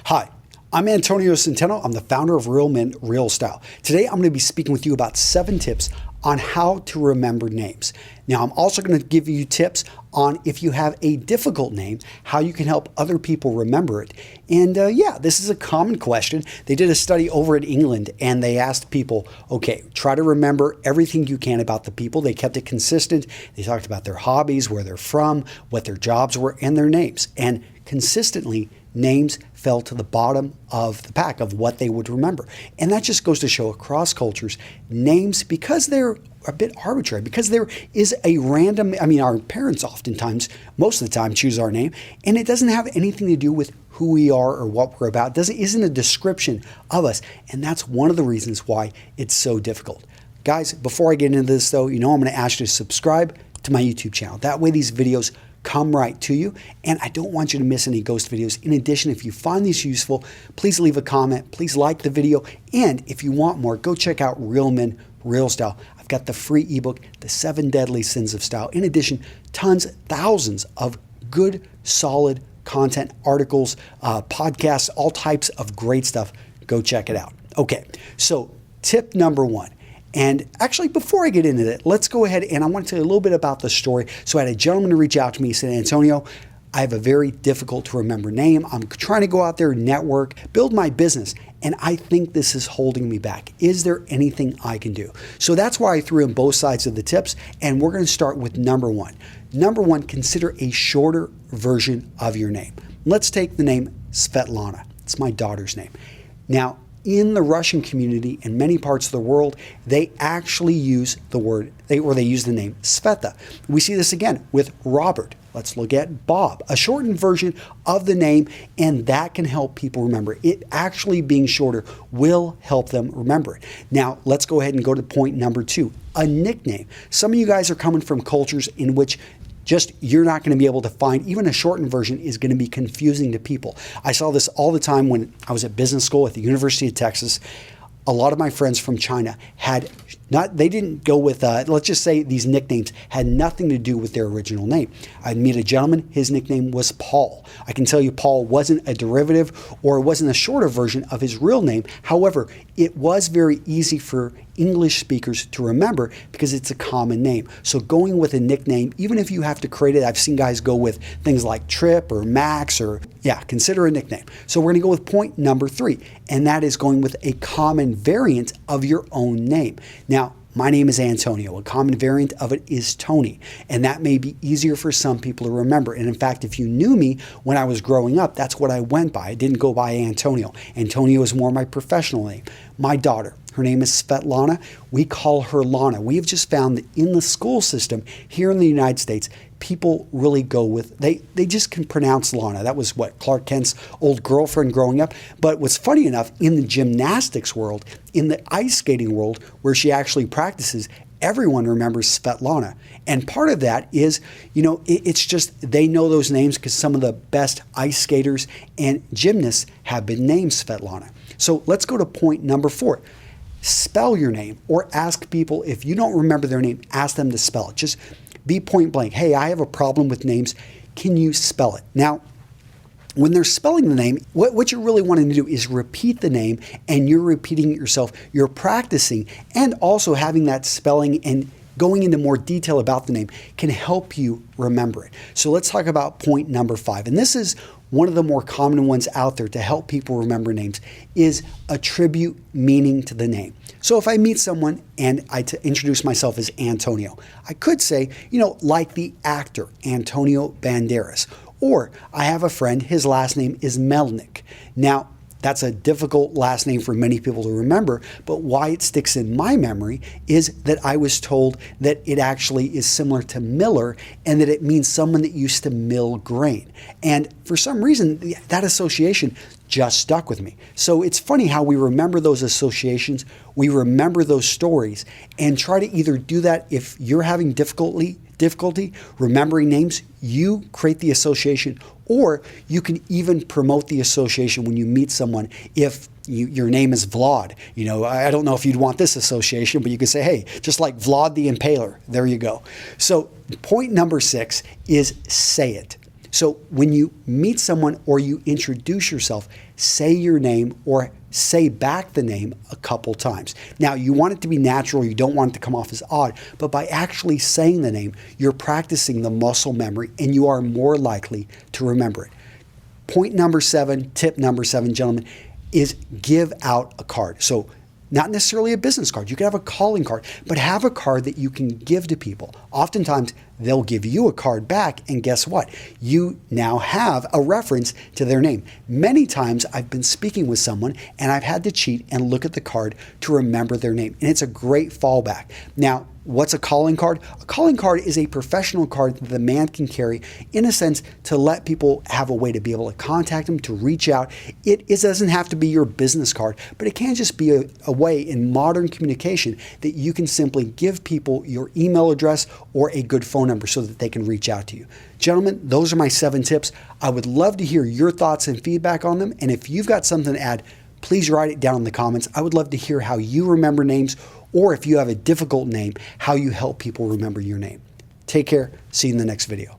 Hi, I'm Antonio Centeno. I'm the founder of Real Men, Real Style. Today, I'm going to be speaking with you about 7 tips on how to remember names. Now, I'm also going to give you tips on if you have a difficult name, how you can help other people remember it. And yeah, this is a common question. They did a study over in England and they asked people, okay, try to remember everything you can about the people. They kept it consistent. They talked about their hobbies, where they're from, what their jobs were, and their names. And consistently, names fell to the bottom of the pack of what they would remember. And that just goes to show across cultures, names, because they're a bit arbitrary, because there is a random, our parents oftentimes, most of the time, choose our name, and it doesn't have anything to do with who we are or what we're about. It isn't a description of us. And that's one of the reasons why it's so difficult. Guys, before I get into this though, I'm going to ask you to subscribe to my YouTube channel. That way these videos come right to you, and I don't want you to miss any ghost videos. In addition, if you find these useful, please leave a comment, please like the video, and if you want more, go check out Real Men, Real Style. I've got the free ebook, The 7 Deadly Sins of Style. In addition, thousands of good, solid content, articles, podcasts, all types of great stuff. Go check it out. Okay, so tip number 1. And actually, before I get into that, let's go ahead and I want to tell you a little bit about the story. So I had a gentleman reach out to me. He said, Antonio, I have a very difficult to remember name. I'm trying to go out there, network, build my business, and I think this is holding me back. Is there anything I can do? So that's why I threw in both sides of the tips, and we're going to start with number 1. Number 1, consider a shorter version of your name. Let's take the name Svetlana. It's my daughter's name. Now, in the Russian community in many parts of the world, they actually use the word, they use the name Sveta. We see this again with Robert. Let's look at Bob, a shortened version of the name, and that can help people remember. It actually being shorter will help them remember it. Now, let's go ahead and go to point number 2, a nickname. Some of you guys are coming from cultures in which you're not going to be able to find, even a shortened version is going to be confusing to people. I saw this all the time when I was at business school at the University of Texas. A lot of my friends from China they didn't go with, let's just say these nicknames had nothing to do with their original name. I'd meet a gentleman, his nickname was Paul. I can tell you Paul wasn't a derivative or it wasn't a shorter version of his real name. However, it was very easy for English speakers to remember because it's a common name. So going with a nickname, even if you have to create it, I've seen guys go with things like Trip or Max or, consider a nickname. So we're going to go with point number 3, and that is going with a common variant of your own name. Now, my name is Antonio. A common variant of it is Tony, and that may be easier for some people to remember. And in fact, if you knew me when I was growing up, that's what I went by. I didn't go by Antonio. Antonio is more my professional name. My daughter, her name is Svetlana. We call her Lana. We have just found that in the school system here in the United States, people really go with, they just can pronounce Lana. That was what Clark Kent's old girlfriend growing up. But what's funny enough, in the gymnastics world, in the ice skating world, where she actually practices, everyone remembers Svetlana. And part of that is, it's just they know those names because some of the best ice skaters and gymnasts have been named Svetlana. So let's go to point number 4. Spell your name, or ask people, if you don't remember their name, ask them to spell it. Just be point blank. Hey, I have a problem with names. Can you spell it? Now, when they're spelling the name, what you're really wanting to do is repeat the name, and you're repeating it yourself. You're practicing, and also having that spelling and going into more detail about the name can help you remember it. So let's talk about point number 5. And this is one of the more common ones out there to help people remember names, is attribute meaning to the name. So if I meet someone and I introduce myself as Antonio, I could say, like the actor Antonio Banderas. Or I have a friend, his last name is Melnick. Now, that's a difficult last name for many people to remember, but why it sticks in my memory is that I was told that it actually is similar to Miller, and that it means someone that used to mill grain. And for some reason, that association just stuck with me. So it's funny how we remember those associations, we remember those stories, and try to either do that if you're having difficulty remembering names, you create the association, or you can even promote the association when you meet someone. If your name is Vlad, I don't know if you'd want this association, but you could say, hey, just like Vlad the Impaler, there you go. So point number 6 is say it. So when you meet someone or you introduce yourself, say your name or say back the name a couple times. Now, you want it to be natural. You don't want it to come off as odd, but by actually saying the name, you're practicing the muscle memory and you are more likely to remember it. Point number 7, tip number 7, gentlemen, is give out a card. So not necessarily a business card. You can have a calling card, but have a card that you can give to people. Oftentimes, they'll give you a card back, and guess what? You now have a reference to their name. Many times, I've been speaking with someone, and I've had to cheat and look at the card to remember their name, and it's a great fallback. Now, what's a calling card? A calling card is a professional card that the man can carry, in a sense, to let people have a way to be able to contact them, to reach out. It doesn't have to be your business card, but it can just be a way in modern communication that you can simply give people your email address or a good phone number so that they can reach out to you. Gentlemen, those are my 7 tips. I would love to hear your thoughts and feedback on them, and if you've got something to add, please write it down in the comments. I would love to hear how you remember names, or if you have a difficult name, how you help people remember your name. Take care. See you in the next video.